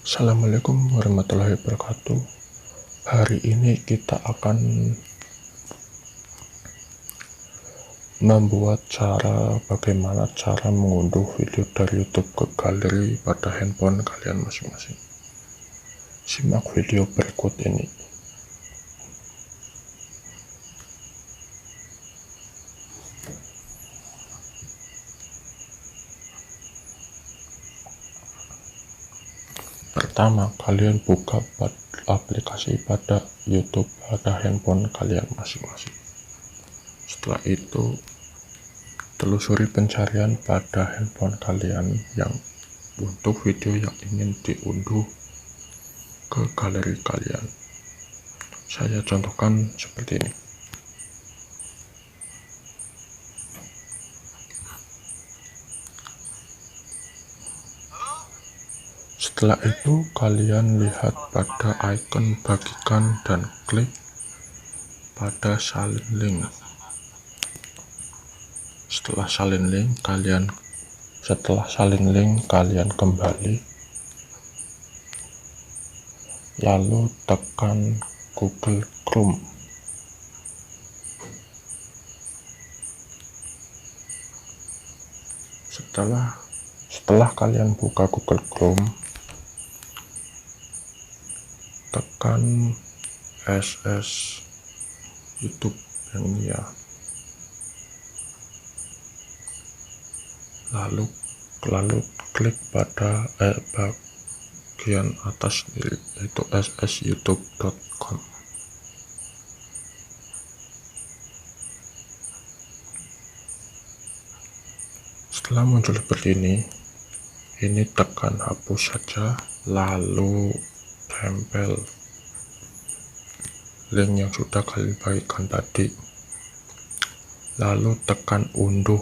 Assalamualaikum warahmatullahi wabarakatuh. Hari ini kita akan membuat bagaimana cara mengunduh video dari YouTube ke galeri pada handphone kalian masing-masing. Simak video berikut ini. Pertama, kalian buka aplikasi pada YouTube pada handphone kalian masing-masing. Setelah itu, telusuri pencarian pada handphone kalian yang untuk video yang ingin diunduh ke galeri kalian. Saya contohkan seperti ini. Setelah itu, kalian lihat pada icon bagikan dan klik pada salin link. Setelah salin link kalian kembali, lalu tekan Google Chrome. Setelah kalian buka Google Chrome, tekan SS YouTube yang ini ya, lalu klik pada bagian atas yaitu ssyoutube.com. Setelah muncul seperti ini tekan hapus saja, lalu tempel link yang sudah kalian bagikan tadi, lalu tekan unduh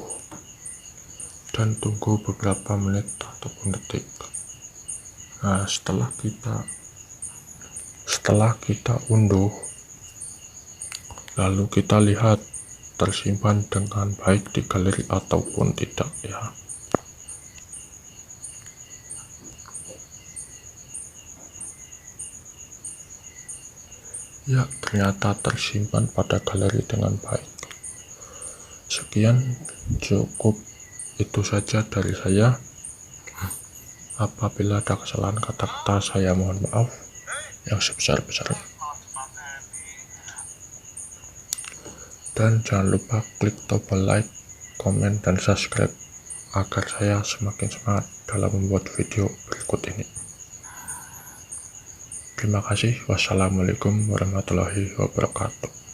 dan tunggu beberapa menit ataupun detik. Nah, setelah kita unduh, lalu kita lihat tersimpan dengan baik di galeri ataupun tidak ya. Ya, ternyata tersimpan pada galeri dengan baik. Sekian, cukup itu saja dari saya. Apabila ada kesalahan kata-kata, saya mohon maaf yang sebesar-besarnya. Dan jangan lupa klik tombol like, komen, dan subscribe agar saya semakin semangat dalam membuat video berikut ini. Terima kasih. Wassalamualaikum warahmatullahi wabarakatuh.